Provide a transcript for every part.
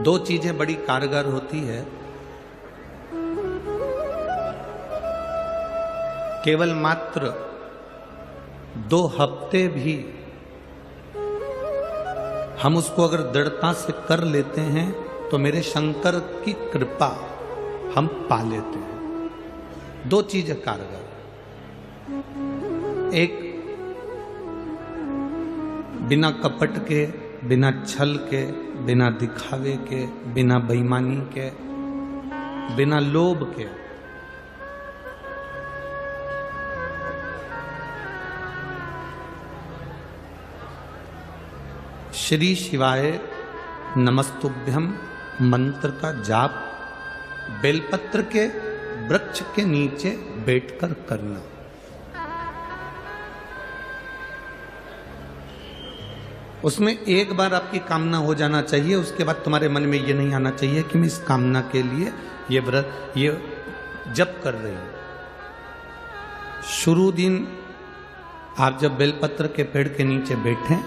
दो चीजें बड़ी कारगर होती है। केवल मात्र 2 हफ्ते भी हम उसको अगर दृढ़ता से कर लेते हैं तो मेरे शंकर की कृपा हम पा लेते हैं। 2 चीजें कारगर, एक बिना कपट के, बिना छल के, बिना दिखावे के, बिना बेईमानी के, बिना लोभ के श्री शिवाय नमस्तुभ्यम मंत्र का जाप बेलपत्र के वृक्ष के नीचे बैठकर करना। उसमें एक बार आपकी कामना हो जाना चाहिए, उसके बाद तुम्हारे मन में ये नहीं आना चाहिए कि मैं इस कामना के लिए ये व्रत ये जप कर रही हूं। शुरू दिन आप जब बेलपत्र के पेड़ के नीचे बैठें,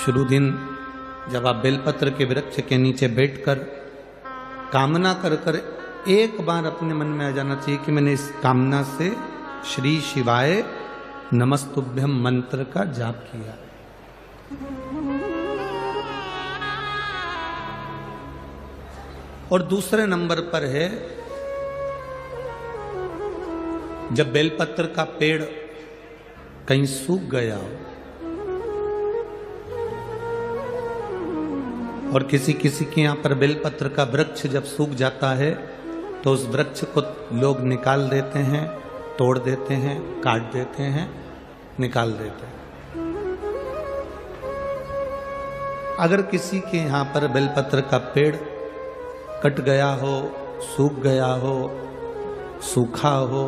शुरू दिन जब आप बेलपत्र के वृक्ष के नीचे बैठकर कामना कर कर एक बार अपने मन में आ जाना चाहिए कि मैंने इस कामना से श्री शिवाय नमस्तुभ्यम मंत्र का जाप किया। और दूसरे नंबर पर है जब बेलपत्र का पेड़ कहीं सूख गया हो और किसी किसी के यहां पर बेलपत्र का वृक्ष जब सूख जाता है तो उस वृक्ष को लोग निकाल देते हैं, तोड़ देते हैं, काट देते हैं, निकाल देते हैं। अगर किसी के यहां पर बेलपत्र का पेड़ कट गया हो, सूख गया हो, सूखा हो,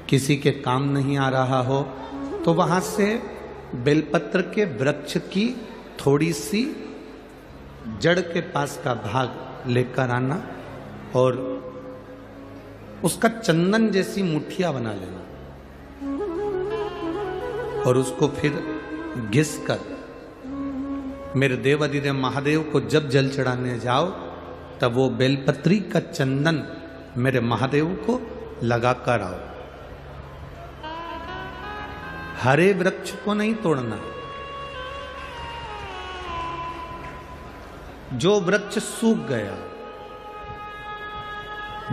किसी के काम नहीं आ रहा हो, तो वहां से बेलपत्र के वृक्ष की थोड़ी सी जड़ के पास का भाग लेकर आना और उसका चंदन जैसी मुठिया बना लेना और उसको फिर घिस कर मेरे देव अधिदेव महादेव को जब जल चढ़ाने जाओ तब वो बेलपत्री का चंदन मेरे महादेव को लगा कर आओ। हरे वृक्ष को नहीं तोड़ना। जो वृक्ष सूख गया,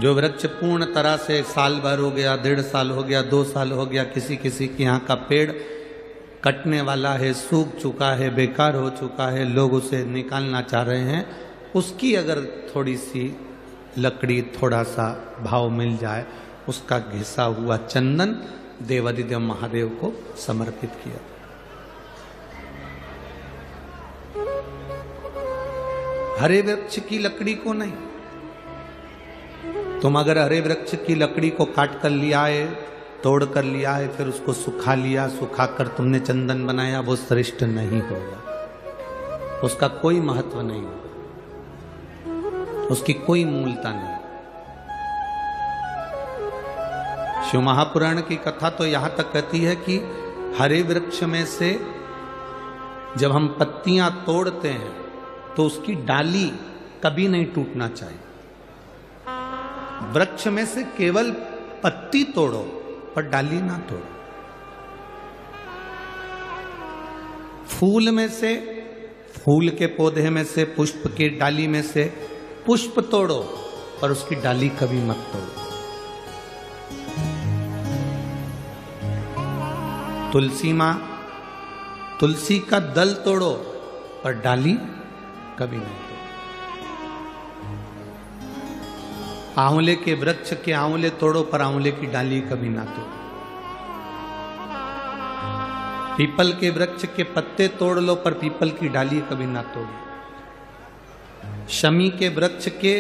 जो वृक्ष पूर्ण तरह से साल भर हो गया, 1.5 साल हो गया, 2 साल हो गया, किसी किसी के यहाँ का पेड़ कटने वाला है, सूख चुका है, बेकार हो चुका है, लोग उसे निकालना चाह रहे हैं, उसकी अगर थोड़ी सी लकड़ी, थोड़ा सा भाव मिल जाए, उसका घिसा हुआ चंदन देवादिदेव महादेव को समर्पित किया। हरे वृक्ष की लकड़ी को नहीं। तुम अगर हरे वृक्ष की लकड़ी को काट कर लिया है, तोड़ कर लिया है, फिर उसको सुखा लिया, सुखाकर तुमने चंदन बनाया, वो श्रेष्ठ नहीं होगा, उसका कोई महत्व नहीं होगा, उसकी कोई मूलता नहीं। शिव महापुराण की कथा तो यहां तक कहती है कि हरे वृक्ष में से जब हम पत्तियां तोड़ते हैं तो उसकी डाली कभी नहीं टूटना चाहिए। वृक्ष में से केवल पत्ती तोड़ो पर डाली ना तोड़ो। फूल में से, फूल के पौधे में से, पुष्प की डाली में से पुष्प तोड़ो पर उसकी डाली कभी मत तोड़ो। तुलसी मां, तुलसी का दल तोड़ो पर डाली कभी नहीं तोड़ो। आंवले के वृक्ष के आंवले तोड़ो पर आंवले की डाली कभी ना तोड़ो। पीपल के वृक्ष के पत्ते तोड़ लो पर पीपल की डाली कभी ना तोड़ो। शमी के वृक्ष के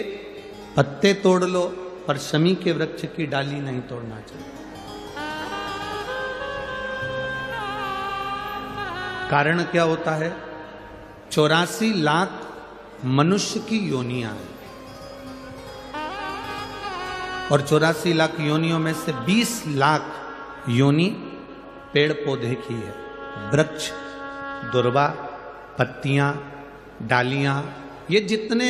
पत्ते तोड़ लो पर शमी के वृक्ष की डाली नहीं तोड़ना चाहिए। कारण क्या होता है? 84 लाख मनुष्य की योनियां हैं और 84 लाख योनियों में से 20 लाख योनि पेड़ पौधे की है। वृक्ष, दुर्वा, पत्तियां, डालियां, ये जितने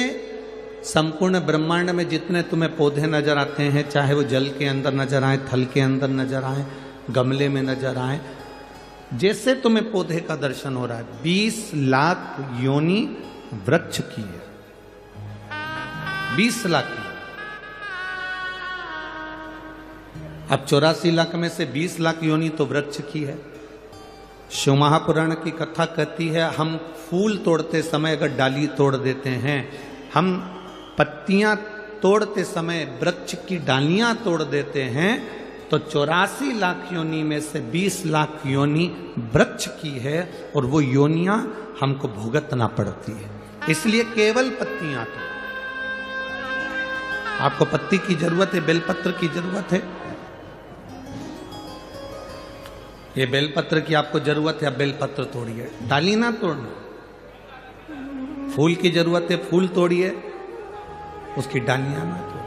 संपूर्ण ब्रह्मांड में जितने तुम्हें पौधे नजर आते हैं, चाहे वो जल के अंदर नजर आए, थल के अंदर नजर आए, गमले में नजर आए, जैसे तुम्हें पौधे का दर्शन हो रहा है, 20 लाख योनि वृक्ष की है। 20 लाख की। अब 84 लाख में से 20 लाख योनि तो वृक्ष की है। शिव महापुराण की कथा कहती है, हम फूल तोड़ते समय अगर डाली तोड़ देते हैं, हम पत्तियां तोड़ते समय वृक्ष की डालियां तोड़ देते हैं, तो 84 लाख योनि में से 20 लाख योनि वृक्ष की है और वो योनियां हमको भुगतना पड़ती है। इसलिए केवल पत्तियां तो आपको पत्ती की जरूरत है, बेलपत्र की जरूरत है। ये बेलपत्र की आपको जरूरत है, अब बेलपत्र तोड़िए, डाली ना तोड़ना। फूल की जरूरत है, फूल तोड़िए, उसकी डालियां ना तोड़िए।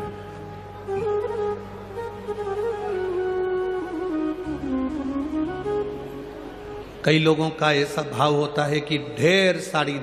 कई लोगों का ऐसा भाव होता है कि ढेर सारी